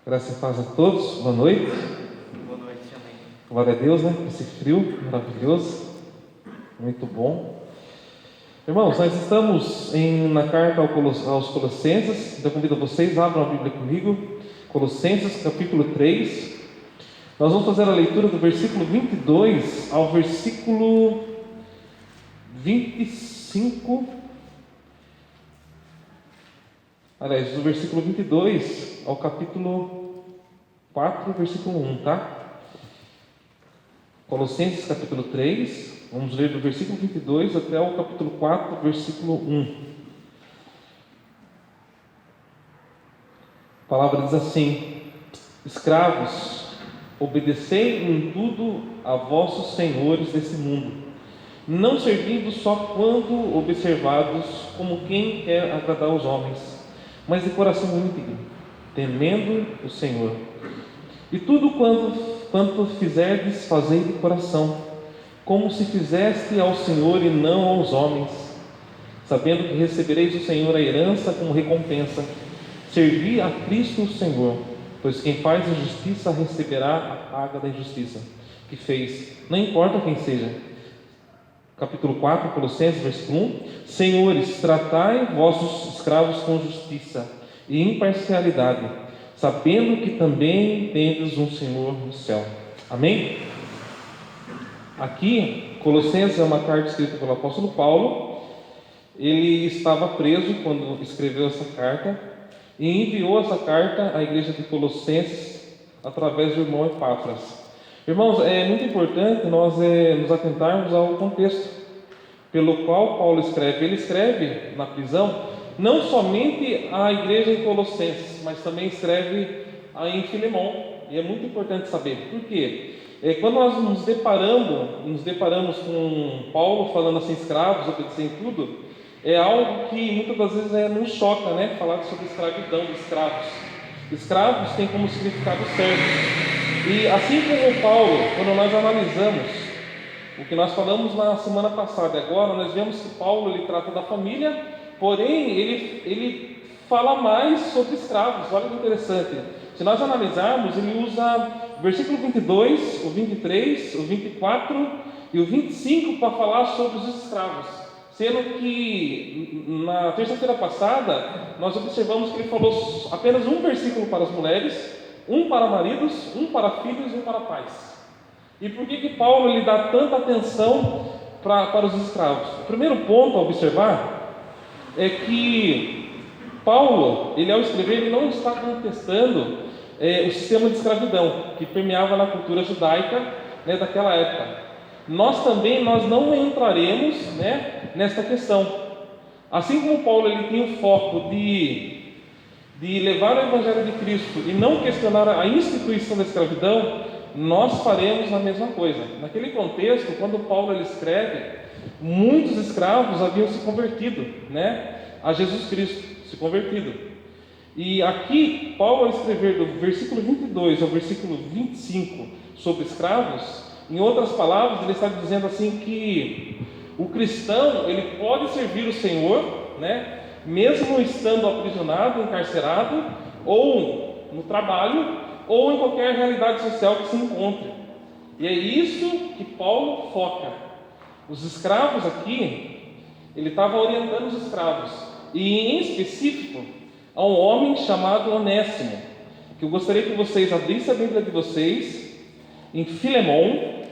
Graça e paz a todos, boa noite. Boa noite, amém. Glória a Deus, né? Esse frio maravilhoso, muito bom. Irmãos, nós estamos na carta aos Colossenses, então convido vocês, abram a Bíblia comigo, Colossenses capítulo 3. Nós vamos fazer a leitura do versículo 22 ao versículo 25. Aliás, do versículo 22 ao capítulo 4, versículo 1, tá? Colossenses capítulo 3, vamos ler do versículo 22 até o capítulo 4, versículo 1. A palavra diz assim: escravos, obedecei em tudo a vossos senhores desse mundo, não servindo só quando observados como quem quer agradar aos homens, mas de coração íntegro, temendo o Senhor. E tudo quanto fizerdes, fazei de coração, como se fizeste ao Senhor e não aos homens, sabendo que recebereis do Senhor a herança como recompensa. Servi a Cristo o Senhor, pois quem faz a justiça receberá a paga da injustiça que fez, não importa quem seja. Capítulo 4, Colossenses, versículo 1. Senhores, tratai vossos escravos com justiça e imparcialidade, sabendo que também tendes um Senhor no céu. Amém? Aqui, Colossenses é uma carta escrita pelo apóstolo Paulo. Ele estava preso quando escreveu essa carta e enviou essa carta à igreja de Colossenses através do irmão Epáfras. Irmãos, é muito importante nós nos atentarmos ao contexto pelo qual Paulo escreve. Ele escreve na prisão não somente à igreja em Colossenses, mas também escreve em Filemon. E é muito importante saber por quê. Quando nós nos deparamos com Paulo falando assim, escravos, obedecer em tudo, é algo que muitas das vezes nos choca, né? Falar sobre escravidão dos escravos. Escravos tem como significado certo. E assim como Paulo, quando nós analisamos o que nós falamos na semana passada, agora nós vemos que Paulo ele trata da família, porém ele fala mais sobre escravos. Olha que interessante. Se nós analisarmos, ele usa o versículo 22, o 23, o 24 e o 25 para falar sobre os escravos. Sendo que na terça-feira passada nós observamos que ele falou apenas um versículo para as mulheres, um para maridos, um para filhos e um para pais. E por que Paulo ele dá tanta atenção para os escravos? O primeiro ponto a observar é que Paulo, ele ao escrever, ele não está contestando o sistema de escravidão que permeava na cultura judaica, né, daquela época. Nós não entraremos, né, nesta questão. Assim como Paulo ele tinha o foco de levar o Evangelho de Cristo e não questionar a instituição da escravidão, nós faremos a mesma coisa. Naquele contexto, quando Paulo ele escreve, muitos escravos haviam se convertido, né, a Jesus Cristo, se convertido. E aqui, Paulo, ao escrever do versículo 22 ao versículo 25 sobre escravos, em outras palavras, ele está dizendo assim que o cristão ele pode servir o Senhor, né, mesmo estando aprisionado, encarcerado, ou no trabalho, ou em qualquer realidade social que se encontre. E é isso que Paulo foca. Os escravos aqui, ele estava orientando os escravos, e em específico a um homem chamado Onésimo, que eu gostaria que vocês abrissem a Bíblia de vocês em Filemon,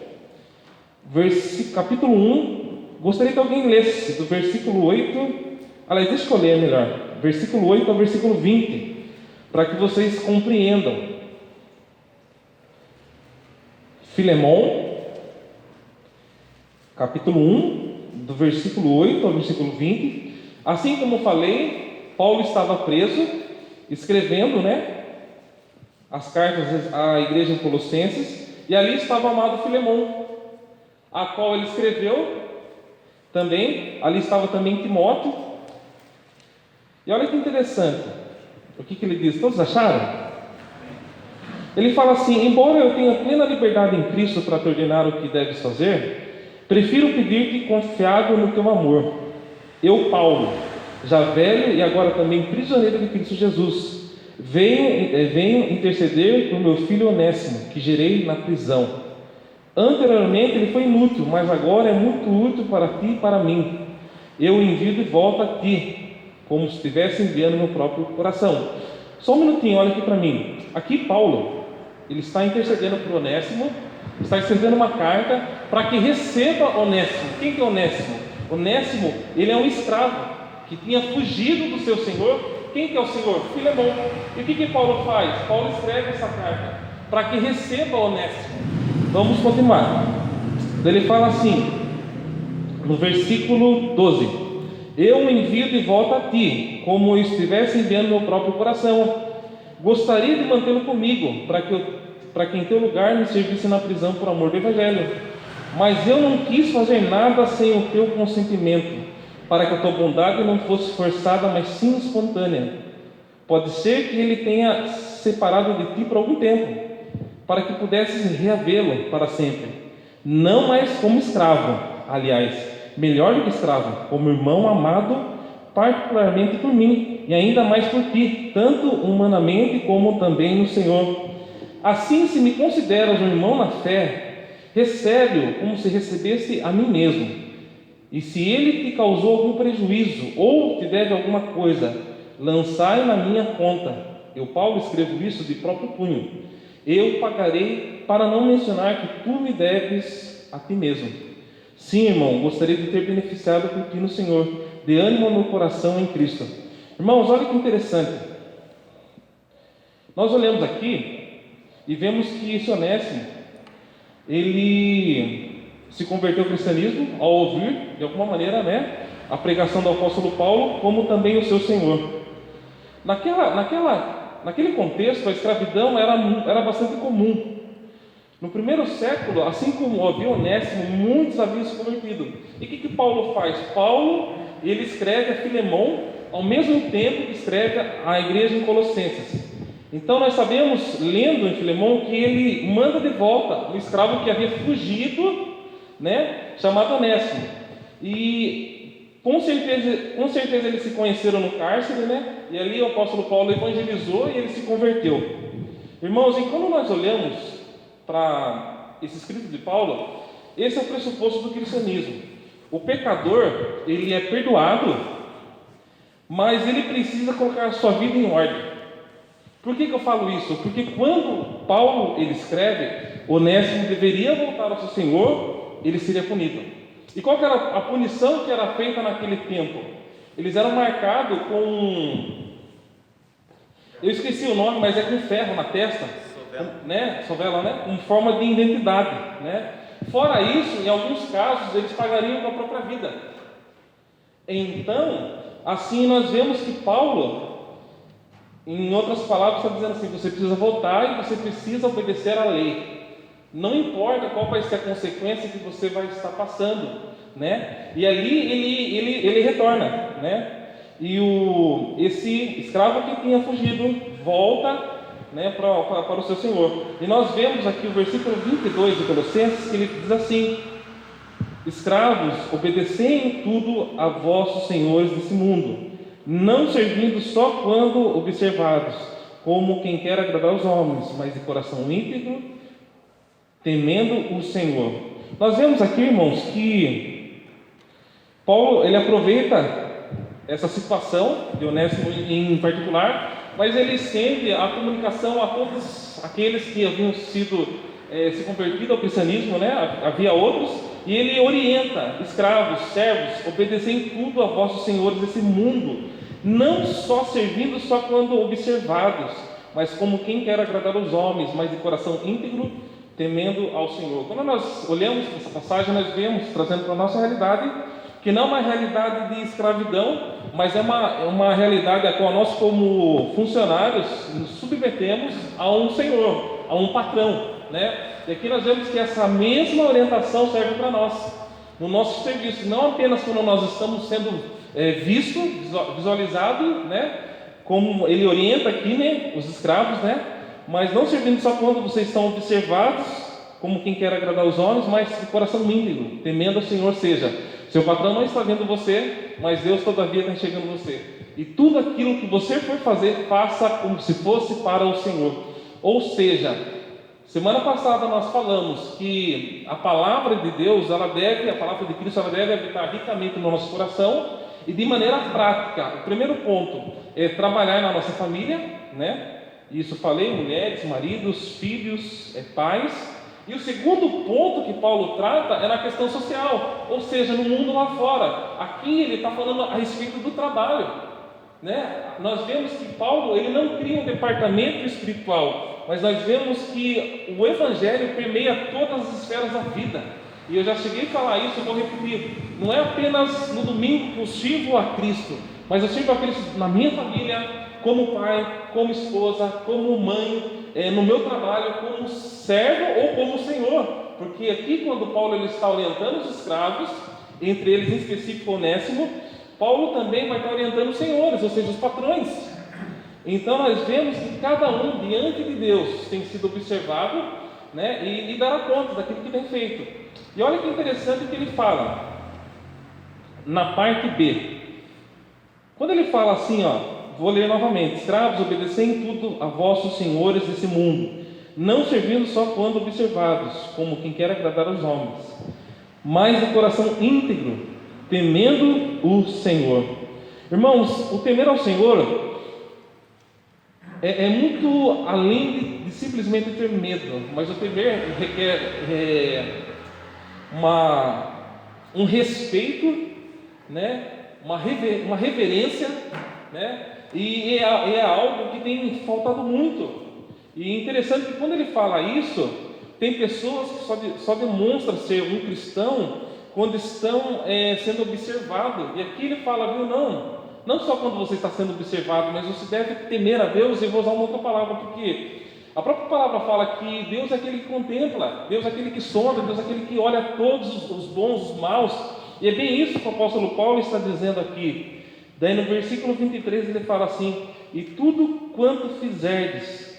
capítulo 1. Gostaria que alguém lesse do versículo 8. Aliás, deixa eu ler melhor, versículo 8 ao versículo 20, para que vocês compreendam. Filemon, capítulo 1, do versículo 8 ao versículo 20. Assim como falei, Paulo estava preso, escrevendo, né, as cartas à igreja em Colossenses, e ali estava o amado Filemon, a qual ele escreveu também. Ali estava também Timóteo. E olha que interessante, o que ele diz, todos acharam? Ele fala assim: embora eu tenha plena liberdade em Cristo para te ordenar o que deves fazer, prefiro pedir-te confiado no teu amor. Eu, Paulo, já velho e agora também prisioneiro de Cristo Jesus, Venho interceder por meu filho Onésimo, que gerei na prisão. Anteriormente ele foi inútil, mas agora é muito útil para ti e para mim. Eu o envio de volta a ti, como se estivesse enviando meu próprio coração. Só um minutinho, olha aqui para mim. Aqui Paulo, ele está intercedendo por Onésimo, está escrevendo uma carta para que receba Onésimo. Quem que é Onésimo? Onésimo, ele é um escravo que tinha fugido do seu senhor. Quem que é o senhor? Filemão. E o que Paulo faz? Paulo escreve essa carta para que receba Onésimo. Vamos continuar. Ele fala assim, no versículo 12: eu o envio de volta a ti, como eu estivesse enviando meu próprio coração. Gostaria de mantê-lo comigo, para que em teu lugar me servisse na prisão por amor do Evangelho. Mas eu não quis fazer nada sem o teu consentimento, para que a tua bondade não fosse forçada, mas sim espontânea. Pode ser que ele tenha separado de ti por algum tempo, para que pudesses reavê-lo para sempre, não mais como escravo, aliás, melhor do que escravo, como irmão amado, particularmente por mim, e ainda mais por ti, tanto humanamente como também no Senhor. Assim, se me consideras um irmão na fé, recebe-o como se recebesse a mim mesmo. E se ele te causou algum prejuízo, ou te deve alguma coisa, lançai na minha conta. Eu, Paulo, escrevo isso de próprio punho. Eu pagarei, para não mencionar que tu me deves a ti mesmo. Sim, irmão, gostaria de ter beneficiado por ti no Senhor. Dê ânimo ao meu coração em Cristo. Irmãos, olha que interessante. Nós olhamos aqui e vemos que esse Onésimo, ele se converteu ao cristianismo ao ouvir, de alguma maneira, a pregação do apóstolo Paulo, como também o seu Senhor. Naquele contexto, a escravidão era bastante comum. No primeiro século, assim como havia Onésimo, muitos haviam se convertido. E o que Paulo faz? Paulo, ele escreve a Filemão, ao mesmo tempo que escreve a igreja em Colossenses. Então nós sabemos, lendo em Filemão, que ele manda de volta um escravo que havia fugido, chamado Onésimo. E com certeza eles se conheceram no cárcere, e ali o apóstolo Paulo evangelizou e ele se converteu. Irmãos, e quando nós olhamos para esse escrito de Paulo, esse é o pressuposto do cristianismo. O pecador, ele é perdoado, mas ele precisa colocar a sua vida em ordem. Por que eu falo isso? Porque quando Paulo ele escreve, Onésimo deveria voltar ao seu Senhor, ele seria punido. E qual que era a punição que era feita naquele tempo? Eles eram marcados com... Eu esqueci o nome, mas é com ferro na testa. Sovela, com forma de identidade, Fora isso, em alguns casos, eles pagariam com a própria vida. Então, assim nós vemos que Paulo, em outras palavras, está dizendo assim: você precisa voltar e você precisa obedecer à lei. Não importa qual vai ser a consequência que você vai estar passando, E ali ele retorna, E esse escravo que tinha fugido volta, para o seu Senhor. E nós vemos aqui o versículo 22 de Colossenses, que ele diz assim: escravos, obedecei em tudo a vossos senhores desse mundo, não servindo só quando observados, como quem quer agradar os homens, mas de coração íntegro, temendo o Senhor. Nós vemos aqui, irmãos, que Paulo, ele aproveita essa situação de Onésimo em particular, mas ele estende a comunicação a todos aqueles que haviam sido se convertido ao cristianismo, Havia outros, e ele orienta escravos, servos, obedecem em tudo a vossos senhores desse mundo, não só servindo só quando observados, mas como quem quer agradar os homens, mas de coração íntegro, temendo ao Senhor. Quando nós olhamos para essa passagem, nós vemos, trazendo para a nossa realidade, que não é uma realidade de escravidão, mas é uma realidade a qual nós, como funcionários, nos submetemos a um senhor, a um patrão, E aqui nós vemos que essa mesma orientação serve para nós, no nosso serviço, não apenas quando nós estamos sendo visualizado, como ele orienta aqui, os escravos, mas não servindo só quando vocês estão observados, como quem quer agradar os homens, mas de coração íntegro, temendo ao Senhor, seja, seu patrão não está vendo você, mas Deus todavia está enxergando você. E tudo aquilo que você for fazer, faça como se fosse para o Senhor. Ou seja, semana passada nós falamos que a palavra de Deus, a palavra de Cristo, ela deve habitar ricamente no nosso coração e de maneira prática. O primeiro ponto é trabalhar na nossa família, né? Isso falei, mulheres, maridos, filhos, pais. E o segundo ponto que Paulo trata é na questão social, ou seja, no mundo lá fora. Aqui ele está falando a respeito do trabalho, né? Nós vemos que Paulo ele não cria um departamento espiritual, mas nós vemos que o Evangelho permeia todas as esferas da vida. E eu já cheguei a falar isso, eu vou repetir. Não é apenas no domingo que eu sirvo a Cristo, mas eu sirvo a Cristo na minha família, como pai, como esposa, como mãe, no meu trabalho, como servo ou como senhor. Porque aqui, quando Paulo ele está orientando os escravos, entre eles em específico Onésimo, Paulo também vai estar orientando os senhores, ou seja, os patrões. Então nós vemos que cada um diante de Deus tem sido observado, né, e dará conta daquilo que tem feito. E olha que interessante o que ele fala na parte B. Quando ele fala assim, vou ler novamente: escravos, obedecei em tudo a vossos senhores desse mundo, não servindo só quando observados, como quem quer agradar aos homens, mas de coração íntegro, temendo o Senhor. Irmãos, o temer ao Senhor é muito além de simplesmente ter medo, mas o temer requer um respeito, né? uma reverência, né? E é algo que tem faltado muito. E é interessante que quando ele fala isso, tem pessoas que só demonstram ser um cristão quando estão sendo observados. E aqui ele fala, viu, não só quando você está sendo observado, mas você deve temer a Deus. E eu vou usar uma outra palavra, porque a própria palavra fala que Deus é aquele que contempla, Deus é aquele que sonda, Deus é aquele que olha todos os bons, os maus. E é bem isso que o apóstolo Paulo está dizendo aqui. Daí no versículo 23 ele fala assim: e tudo quanto fizerdes,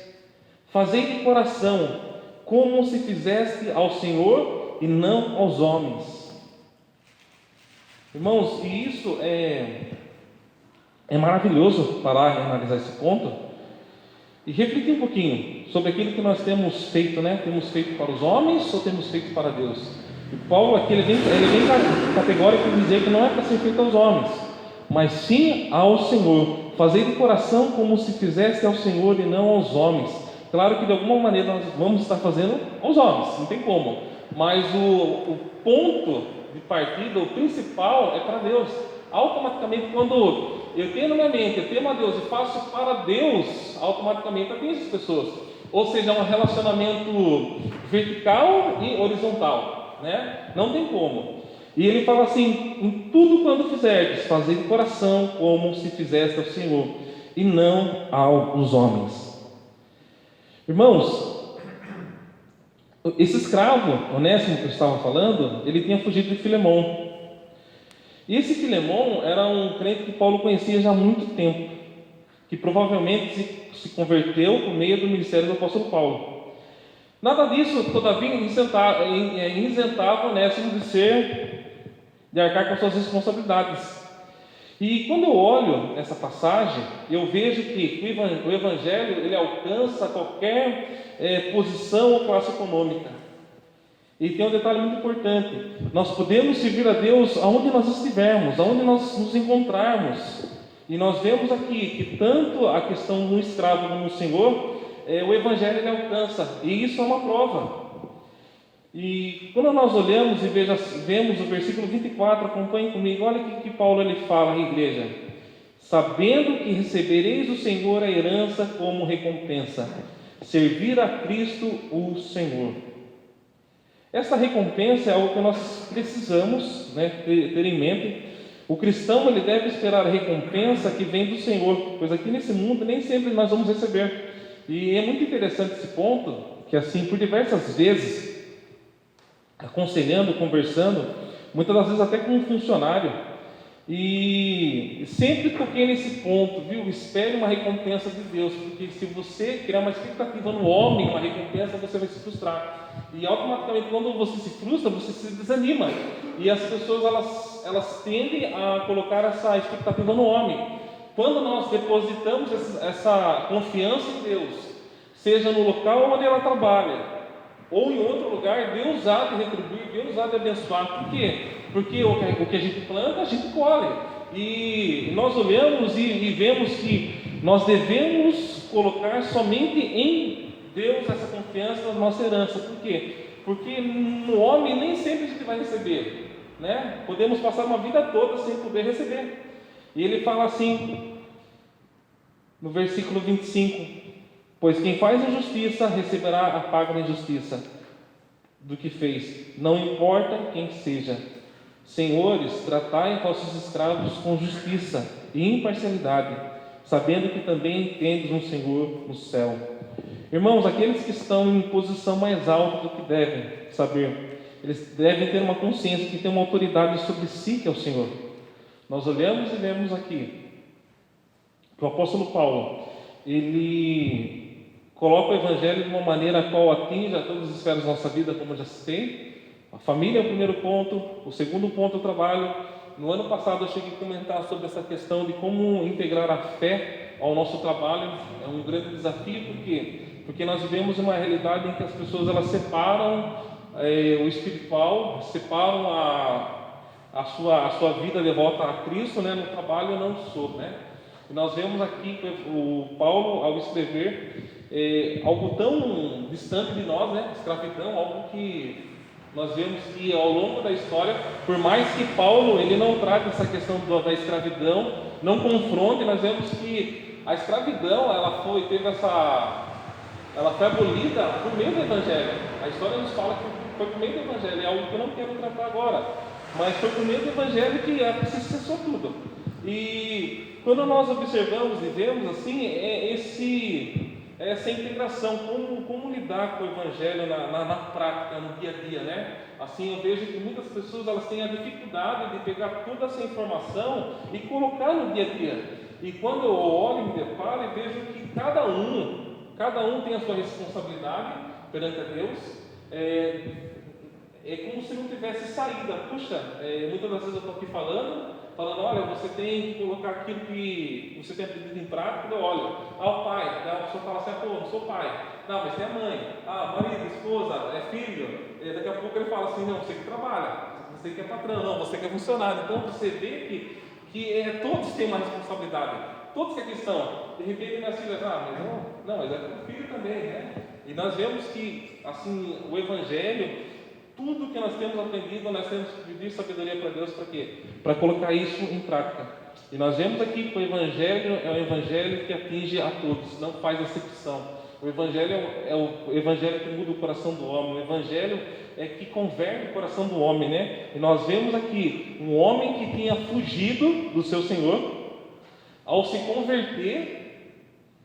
fazei de coração, como se fizeste ao Senhor e não aos homens. Irmãos, e isso é maravilhoso parar e analisar esse ponto e refletir um pouquinho sobre aquilo que nós temos feito, né? Temos feito para os homens ou temos feito para Deus? E Paulo aqui ele vem categórico em dizer que não é para ser feito aos homens, mas sim ao Senhor. Fazei de coração como se fizesse ao Senhor e não aos homens. Claro que de alguma maneira nós vamos estar fazendo aos homens, não tem como, mas o ponto de partida, o principal é para Deus. Automaticamente, quando eu tenho na minha mente, eu temo a Deus e faço para Deus, automaticamente eu tenho essas pessoas. Ou seja, é um relacionamento vertical e horizontal, né? Não tem como. E ele fala assim: em tudo quanto fizerdes, fazei de coração como se fizesse ao Senhor e não aos homens. Irmãos, esse escravo Onésimo que eu estava falando, ele tinha fugido de Filemão. E esse Filemão era um crente que Paulo conhecia já há muito tempo, que provavelmente se converteu por meio do ministério do apóstolo Paulo. Nada disso, todavia, isentava Onésimo de arcar com suas responsabilidades. E quando eu olho essa passagem, eu vejo que o Evangelho ele alcança qualquer posição ou classe econômica. E tem um detalhe muito importante: nós podemos servir a Deus aonde nós estivermos, aonde nós nos encontrarmos. E nós vemos aqui que tanto a questão do escravo como do Senhor, o Evangelho ele alcança, e isso é uma prova. E quando nós olhamos e vemos o versículo 24, acompanhem comigo, olha o que Paulo ele fala à igreja: sabendo que recebereis do Senhor a herança como recompensa, servir a Cristo o Senhor. Essa recompensa é algo que nós precisamos, né, ter em mente. O cristão ele deve esperar a recompensa que vem do Senhor, pois aqui nesse mundo nem sempre nós vamos receber. E é muito interessante esse ponto, que assim, por diversas vezes, aconselhando, conversando, muitas das vezes até com um funcionário, e sempre toquei nesse ponto, viu? Espere uma recompensa de Deus, porque se você criar uma expectativa no homem, uma recompensa, você vai se frustrar, e automaticamente quando você se frustra, você se desanima, e as pessoas elas tendem a colocar essa expectativa no homem. quando nós depositamos essa confiança em Deus, seja no local onde ela trabalha, ou em outro lugar, Deus há de retribuir, Deus há de abençoar. Por quê? Porque o que a gente planta, a gente colhe. E nós olhamos e vemos que nós devemos colocar somente em Deus essa confiança na nossa herança. Por quê? Porque no homem nem sempre a gente vai receber, né? Podemos passar uma vida toda sem poder receber. E ele fala assim, no versículo 25: pois quem faz injustiça receberá a paga da injustiça do que fez, não importa quem seja. Senhores, tratai vossos escravos com justiça e imparcialidade, sabendo que também tendes um Senhor no céu. Irmãos, aqueles que estão em posição mais alta do que devem saber, eles devem ter uma consciência que tem uma autoridade sobre si, que é o Senhor. Nós olhamos e vemos aqui que o apóstolo Paulo, ele coloca o Evangelho de uma maneira a qual atinge a todas as esferas da nossa vida, como eu já citei. A família é o primeiro ponto. O segundo ponto é o trabalho. No ano passado eu cheguei a comentar sobre essa questão de como integrar a fé ao nosso trabalho. É um grande desafio, porque nós vivemos uma realidade em que as pessoas elas separam o espiritual, separam a sua vida de volta a Cristo, né? No trabalho eu não sou, né? E nós vemos aqui o Paulo, ao escrever algo tão distante de nós, né? Escravidão, algo que nós vemos que ao longo da história, por mais que Paulo ele não trate essa questão da escravidão, não confronte, nós vemos que a escravidão ela foi abolida por meio do Evangelho. A história nos fala que foi por meio do Evangelho, é algo que eu não quero tratar agora, mas foi por meio do Evangelho que se cessou tudo. E quando nós observamos e vemos assim, essa integração, como lidar com o Evangelho na prática, no dia a dia, né? Assim, eu vejo que muitas pessoas elas têm a dificuldade de pegar toda essa informação e colocar no dia a dia. E quando eu olho, me deparo e vejo que cada um tem a sua responsabilidade perante a Deus. É como se não tivesse saída. Puxa, muitas das vezes eu estou aqui falando, olha, você tem que colocar aquilo que você tem aprendido em prática. Olha, o pai, a pessoa fala assim, pô, não sou pai. Não, mas tem a mãe, marido, esposa, filho. Daqui a pouco ele fala assim, não, você que trabalha, você que é patrão, não, você que é funcionário. Então você vê que todos têm uma responsabilidade, todos que aqui estão. De repente minhas filhas, mas é o filho também, né? E nós vemos que, assim, o Evangelho, tudo que nós temos aprendido, nós temos que pedir sabedoria para Deus, para quê? Para colocar isso em prática. E nós vemos aqui que o Evangelho é um Evangelho que atinge a todos, não faz acepção. O Evangelho é o Evangelho que muda o coração do homem, o Evangelho é que converte o coração do homem, né? E nós vemos aqui um homem que tinha fugido do seu Senhor, ao se converter,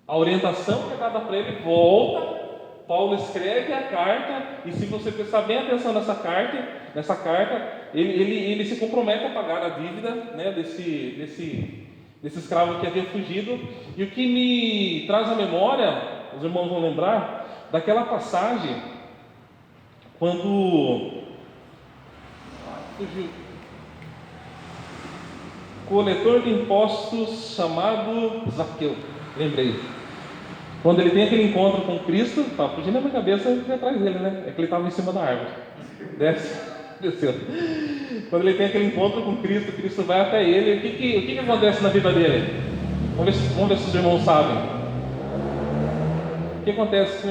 a orientação que é dada para ele volta. Paulo escreve a carta, e se você prestar bem atenção nessa carta, ele se compromete a pagar a dívida, né, desse escravo que havia fugido. E o que me traz à memória, os irmãos vão lembrar, daquela passagem, quando fugiu o coletor de impostos chamado Zaqueu, lembrei. Quando ele tem aquele encontro com Cristo, está fugindo na minha cabeça, eu fui atrás dele, né? É que ele estava em cima da árvore. Desceu. Quando ele tem aquele encontro com Cristo, Cristo vai até ele. O que acontece na vida dele? Vamos ver se os irmãos sabem. O que acontece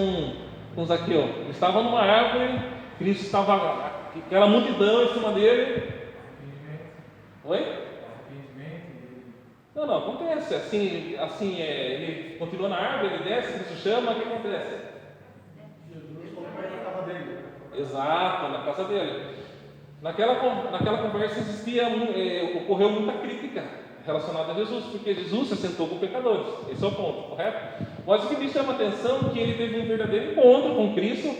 com Zaqueu? Ele estava numa árvore, Cristo estava, aquela multidão em cima dele. Oi? Não, acontece, assim ele continua na árvore, ele desce, Cristo chama, o que acontece? Jesus colocou ele na casa dele. Exato, na casa dele. Naquela conversa ocorreu muita crítica relacionada a Jesus, porque Jesus se sentou com pecadores, esse é o ponto, correto? Mas o que me chama a atenção é que ele teve um verdadeiro encontro com Cristo,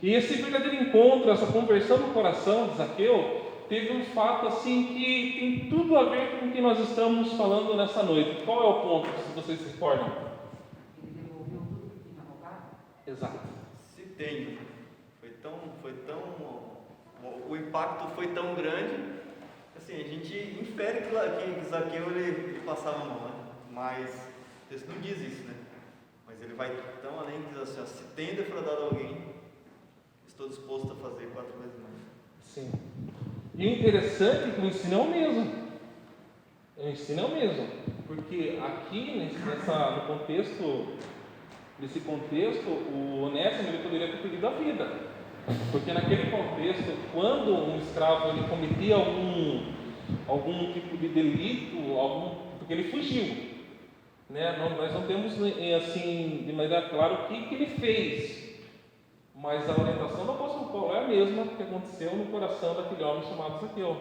e esse verdadeiro encontro, essa conversão no coração de Zaqueu, teve um fato assim que tem tudo a ver com o que nós estamos falando nessa noite. Qual é o ponto, se vocês se recordam? Ele devolveu tudo que tinha roubado? Exato. Se tem, o impacto foi tão grande, assim, a gente infere que Zaqueu ele passava a mão, né? Mas o texto não diz isso, né? Mas ele vai tão além de dizer assim, ó, se tem defraudado alguém, estou disposto a fazer 4 vezes mais. Sim. E o interessante é que o ensino é o mesmo. O ensino é o mesmo. Porque aqui, nesse contexto, o Onésimo ele poderia ter perdido a vida. Porque naquele contexto, quando um escravo ele cometia algum tipo de delito, porque ele fugiu. Né? Nós não temos assim, de maneira clara o que ele fez. Mas a orientação do apóstolo Paulo é a mesma que aconteceu no coração daquele homem chamado Zaqueu.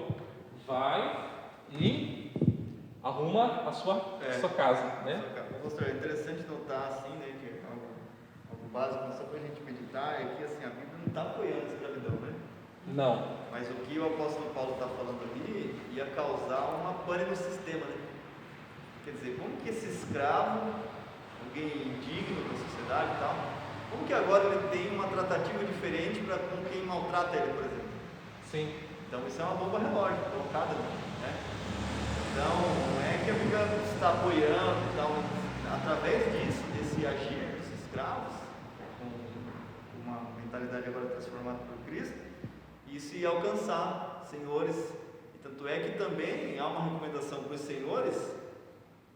Vai e arruma a sua casa, né? Pastor, é interessante notar assim, né, que é algo básico, só para a gente meditar, é que assim, a Bíblia não está apoiando a escravidão, né? Não. Mas o que o apóstolo Paulo está falando ali ia causar uma pane no sistema, né? Quer dizer, como que esse escravo, alguém indigno da sociedade e tal, como que agora ele tem uma tratativa diferente para com quem maltrata ele, por exemplo? Sim. Então isso é uma bomba relógio colocada, né? Então não é que a Bíblia está apoiando, então, através disso, desse agir dos escravos, com uma mentalidade agora transformada por Cristo, isso ia alcançar senhores, e tanto é que também há uma recomendação para os senhores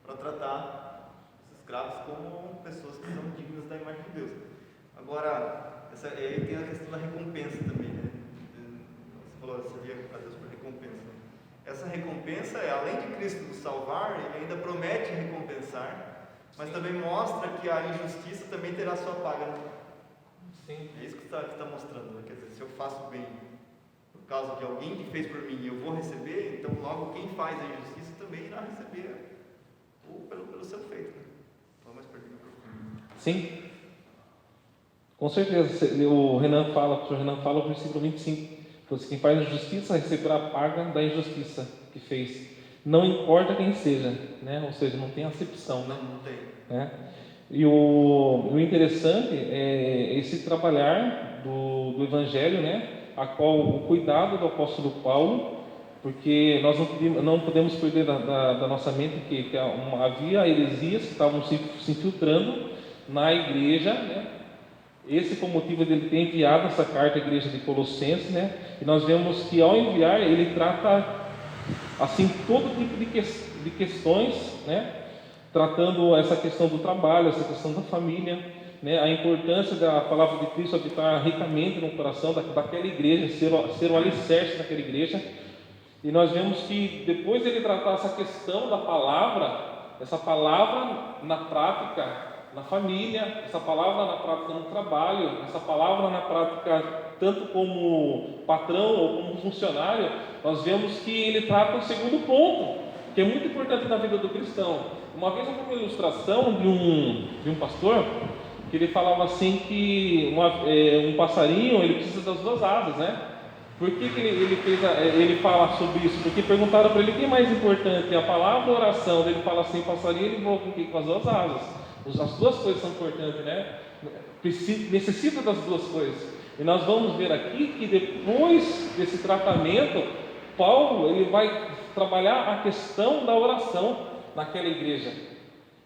para tratar os escravos como pessoas que são dignas da imagem de Deus. Agora, aí tem a questão da recompensa também, né? Você falou, servia a Deus por recompensa. Essa recompensa é, além de Cristo nos salvar, ele ainda promete recompensar, mas também mostra que a injustiça também terá sua paga. Sim. É isso que está mostrando, né? Quer dizer, se eu faço bem por causa de alguém que fez por mim e eu vou receber, então logo quem faz a injustiça também irá receber pelo seu feito. Né? Vamos mais perto do microfone. Sim. Com certeza. O professor Renan fala no versículo 25. Pois quem faz a justiça receberá a paga da injustiça que fez. Não importa quem seja, né? Ou seja, não tem acepção, né? Não tem. Né? E o interessante é esse trabalhar do Evangelho, né? A qual o cuidado do apóstolo Paulo, porque nós não podemos perder da nossa mente que havia heresias que estavam se infiltrando na igreja, né? Esse foi o motivo dele ter enviado essa carta à igreja de Colossenses, né? E nós vemos que ao enviar, ele trata assim todo tipo de questões, né? Tratando essa questão do trabalho, essa questão da família, né? A importância da palavra de Cristo habitar ricamente no coração daquela igreja, ser o alicerce daquela igreja. E nós vemos que depois dele tratar essa questão da palavra, essa palavra na prática na família, essa palavra na prática no trabalho, essa palavra na prática tanto como patrão ou como funcionário, nós vemos que ele trata o segundo ponto, que é muito importante na vida do cristão. Uma vez eu vi uma ilustração de um pastor, que ele falava assim que um passarinho ele precisa das 2 asas, né? Por que ele fala sobre isso? Porque perguntaram para ele o que é mais importante, a palavra ou a oração. Ele fala assim, passarinho ele voa com as 2 asas. As 2 coisas são importantes, né? Necessita das 2 coisas. E nós vamos ver aqui que depois desse tratamento, Paulo ele vai trabalhar a questão da oração naquela igreja.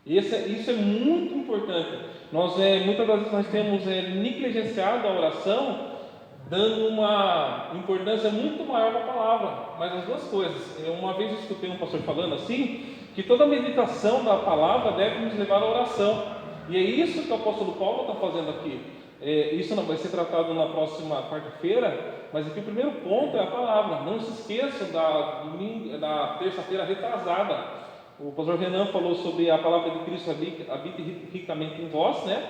Isso é muito importante. Muitas das vezes nós temos negligenciado a oração, dando uma importância muito maior para a palavra. Mas as 2 coisas. Uma vez eu escutei um pastor falando assim, que toda meditação da palavra deve nos levar à oração. E é isso que o apóstolo Paulo está fazendo aqui. Isso não vai ser tratado na próxima quarta-feira, mas aqui o primeiro ponto é a palavra. Não se esqueçam da terça-feira retrasada. O pastor Renan falou sobre a palavra de Cristo habite ricamente em vós, né?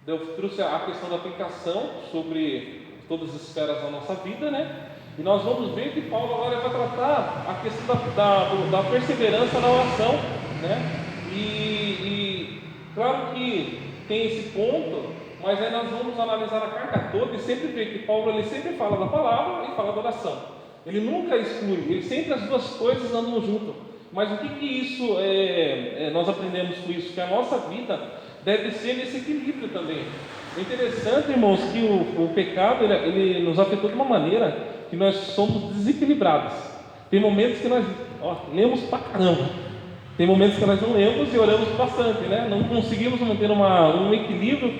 Eu trouxe a questão da aplicação sobre todas as esferas da nossa vida, né? E nós vamos ver que Paulo agora vai tratar a questão da perseverança na oração, né? E claro que tem esse ponto, mas aí nós vamos analisar a carta toda e sempre ver que Paulo ele sempre fala da palavra e fala da oração. Ele nunca exclui, ele sempre as 2 coisas andam junto. Mas o que isso nós aprendemos com isso? Que a nossa vida deve ser nesse equilíbrio também. É interessante, irmãos, que o pecado ele nos afetou de uma maneira que nós somos desequilibrados. Tem momentos que nós lemos pra caramba, Tem momentos que nós não lemos e oramos bastante, né? Não conseguimos manter um equilíbrio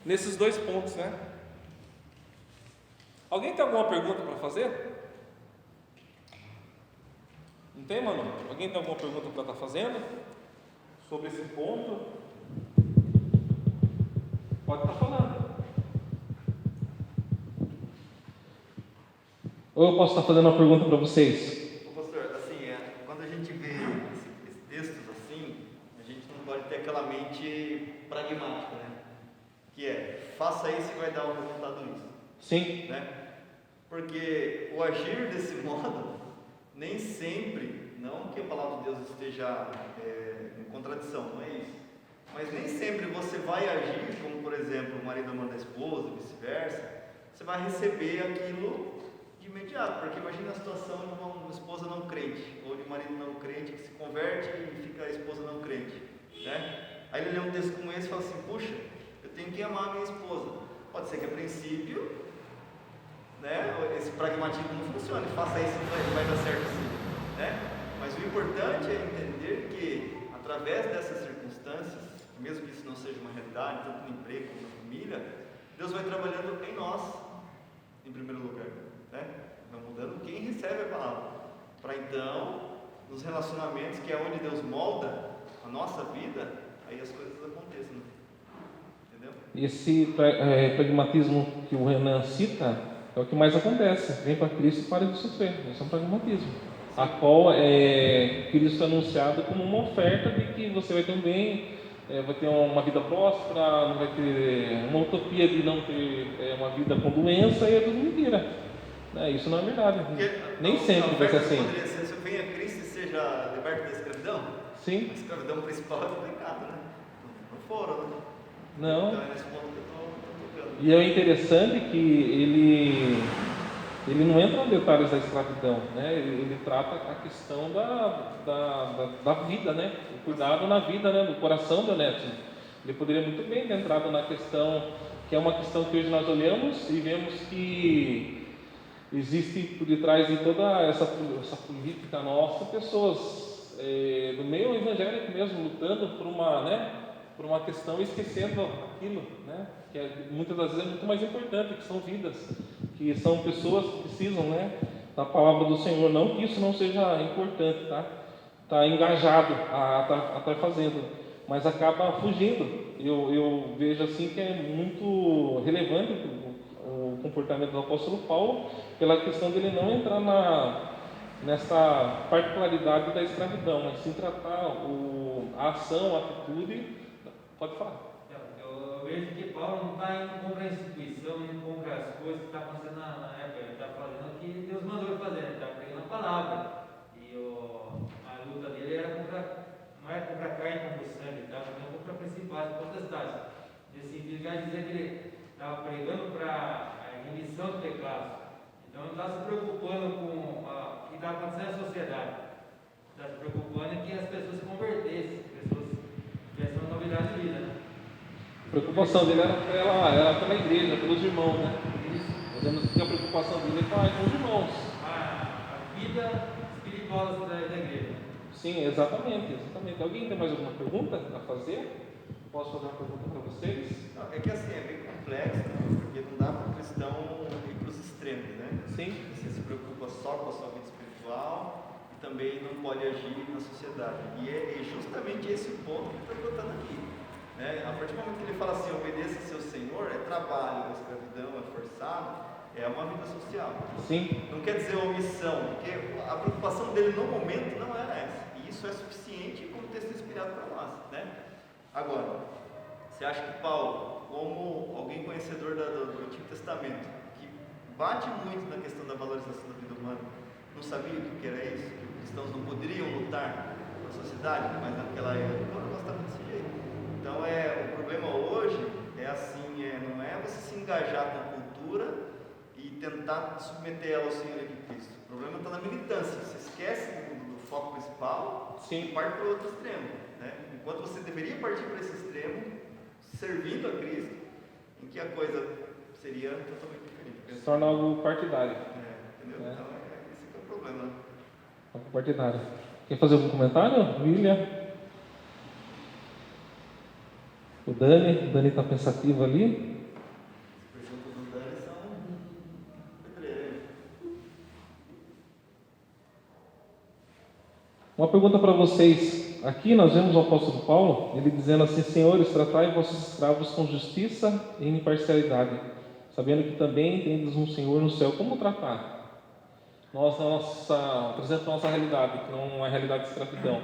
nesses dois pontos, né? Alguém tem alguma pergunta para fazer? Não tem, mano? Alguém tem alguma pergunta para estar fazendo sobre esse ponto? Pode estar falando. Ou eu posso estar fazendo uma pergunta para vocês? Ô, pastor, assim, quando a gente vê esses textos assim, a gente não pode ter aquela mente pragmática, né? Que faça isso e vai dar o resultado isso. Sim. Né? Porque o agir desse modo, nem sempre, não que a palavra de Deus esteja em contradição, não é isso, mas nem sempre você vai agir, como por exemplo, o marido manda a esposa, vice-versa, você vai receber aquilo de imediato, porque imagina a situação de uma esposa não crente, ou de um marido não crente que se converte e fica a esposa não crente, né? Aí ele lê um texto como esse e fala assim, puxa, eu tenho que amar a minha esposa. Pode ser que a princípio, né, esse pragmatismo não funcione, faça isso e vai dar certo assim, né? Mas o importante é entender que, através dessas circunstâncias, mesmo que isso não seja uma realidade, tanto no emprego como na família, Deus vai trabalhando em nós, em primeiro lugar, né? Vai mudando quem recebe a palavra, para então, nos relacionamentos, que é onde Deus molda a nossa vida, aí as coisas aconteçam, entendeu? E esse pragmatismo que o Renan cita é o que mais acontece. Vem para Cristo e para de sofrer. Esse é um pragmatismo. A qual Cristo é anunciado como uma oferta de que você vai ter um bem, vai ter uma vida próspera, não vai ter uma utopia de não ter uma vida com doença, e é tudo mentira. Isso não é verdade. Porque Nem sempre vai ser assim. Poderia ser, se eu venha a Cristo e seja liberto da escravidão? Sim. A escravidão principal é do pecado, né? Não foram, né? Não. Então é nesse ponto que eu estou tocando. E é interessante que ele não entra nos detalhes da escravidão, né? Ele trata a questão da vida, né? O cuidado na vida, né? Do coração do Onésimo. Ele poderia muito bem ter entrado na questão, que é uma questão que hoje nós olhamos e vemos que existe por detrás de toda essa política nossa, pessoas do meio evangélico mesmo, lutando por uma questão, esquecendo aquilo, né? Que muitas das vezes é muito mais importante, que são vidas, que são pessoas que precisam, né, da palavra do Senhor. Não que isso não seja importante, tá engajado a estar fazendo, mas acaba fugindo. Eu vejo assim que é muito relevante o comportamento do apóstolo Paulo, pela questão dele não entrar nessa particularidade da escravidão, mas sim tratar a ação, a atitude. Pode falar. Eu vejo que Paulo não está indo contra a instituição, indo contra as coisas que está acontecendo na época. Ele está fazendo o que Deus mandou ele fazer, ele está pregando a palavra. E a luta dele não é contra a carne, contra o sangue, ele estava pregando contra principais potestades. Nesse sentido, quer dizer que ele estava pregando para a remissão dos pecados. Então, ele está se preocupando com o que está acontecendo na sociedade. Está se preocupando em que as pessoas se convertessem, as pessoas tivessem uma novidade de vida, né? A preocupação dele era pela igreja, pelos irmãos, né? Nós vemos que a preocupação dele é com os irmãos. A vida espiritual da igreja. Sim, exatamente. Alguém tem mais alguma pergunta a fazer? Posso fazer uma pergunta para vocês? Não, é que assim, é bem complexo, né? Porque não dá para o cristão ir para os extremos, né? Sim. Você se preocupa só com a sua vida espiritual e também não pode agir na sociedade. E é justamente esse o ponto que ele está botando aqui. Né? A partir do momento que ele fala assim, obedeça seu Senhor, é trabalho, é escravidão, é forçado, é uma vida social. Sim. Não quer dizer omissão, porque a preocupação dele no momento não era essa. E isso é suficiente como texto inspirado para nós. Né? Agora, você acha que Paulo, como alguém conhecedor do Antigo Testamento, que bate muito na questão da valorização da vida humana, não sabia o que era isso? Que os cristãos não poderiam lutar na sociedade, mas naquela época o negócio estava desse jeito. Então, o problema hoje é assim, não é você se engajar com a cultura e tentar submeter ela ao Senhor de Cristo. O problema está na militância. Você esquece do foco principal. Sim. E parte para o outro extremo. Né? Enquanto você deveria partir para esse extremo, servindo a Cristo, em que a coisa seria totalmente diferente. Se torna algo partidário. Entendeu? Então, esse que é o problema. Compartilhada. Quer fazer algum comentário? William? O Dani está pensativo ali. As perguntas do Dani são pedreiras. Uma pergunta para vocês. Aqui nós vemos o apóstolo Paulo, ele dizendo assim: Senhores, tratai vossos escravos com justiça e imparcialidade, sabendo que também tendes um Senhor no céu. Como tratar? Apresenta a nossa realidade, que não é a realidade de escravidão.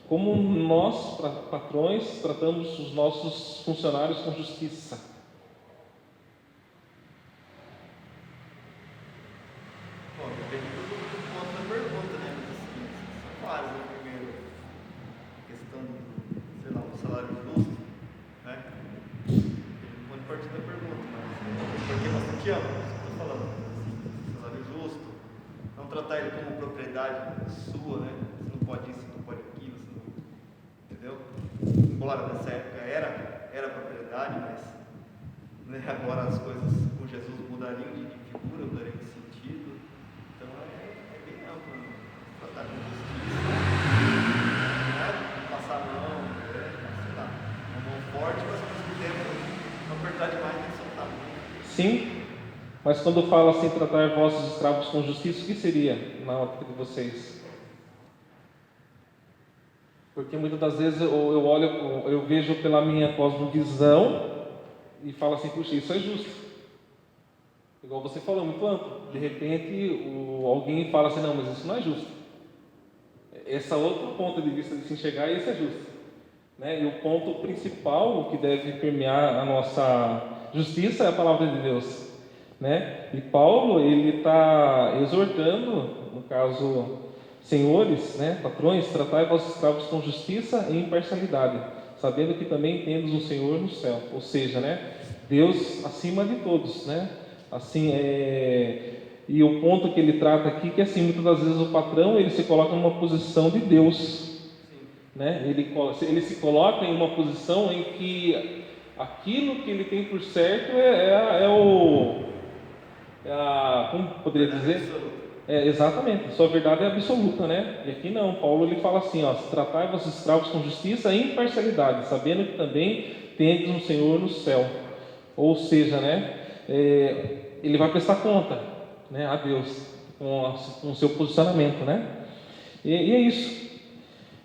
Como nós, patrões, tratamos os nossos funcionários com justiça? Bom, depende do ponto da pergunta, né? Mas assim, são vários, né? Primeiro, a questão do, sei lá, um salário justo, né? Ele pode partir da pergunta, mas porque bastante amplo, isso que eu estou falando. Assim, salário justo, não tratar ele como propriedade sua, né? Você não pode isso, você não pode aquilo, você não... Entendeu? Embora nessa época era propriedade, mas né, agora as coisas com Jesus mudariam de figura, mudariam de sentido. Então é bem amplo, né? Tratar com justiça, não é passar a mão, sei lá, uma mão forte, mas ao mesmo tempo não apertar demais nem soltar muito. Sim, mas quando fala assim, tratar vossos escravos com justiça, o que seria na ótica de vocês? Porque muitas das vezes eu vejo pela minha cosmovisão e falo assim: puxa, isso é justo. Igual você falou, muito amplo. De repente alguém fala assim: não, mas isso não é justo. Esse é outro ponto de vista de se enxergar, e isso é justo, né? E o ponto principal, o que deve permear a nossa justiça, é a palavra de Deus, né? E Paulo, ele está exortando, no caso, senhores, né, patrões, tratai vossos escravos com justiça e imparcialidade, sabendo que também tendes um Senhor no céu. Ou seja, né, Deus acima de todos, né? Assim, e o ponto que ele trata aqui, que assim, muitas das vezes o patrão, ele se coloca numa posição de Deus, né? Ele se coloca em uma posição em que aquilo que ele tem por certo como poderia dizer? Exatamente, sua verdade é absoluta, né? E aqui não, Paulo ele fala assim: ó, tratai vossos escravos com justiça e imparcialidade, sabendo que também tendes um Senhor no céu. Ou seja, né, ele vai prestar conta, né, a Deus com o seu posicionamento, né? E é isso.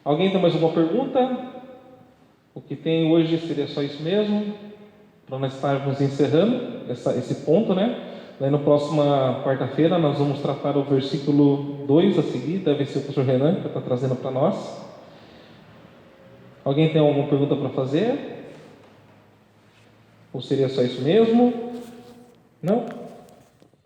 Alguém tem mais alguma pergunta? O que tem hoje seria só isso mesmo, para nós estarmos encerrando esse ponto, né? Daí na próxima quarta-feira nós vamos tratar o versículo 2 a seguir, deve ser o pastor Renan que está trazendo para nós. Alguém tem alguma pergunta para fazer? Ou seria só isso mesmo? Não?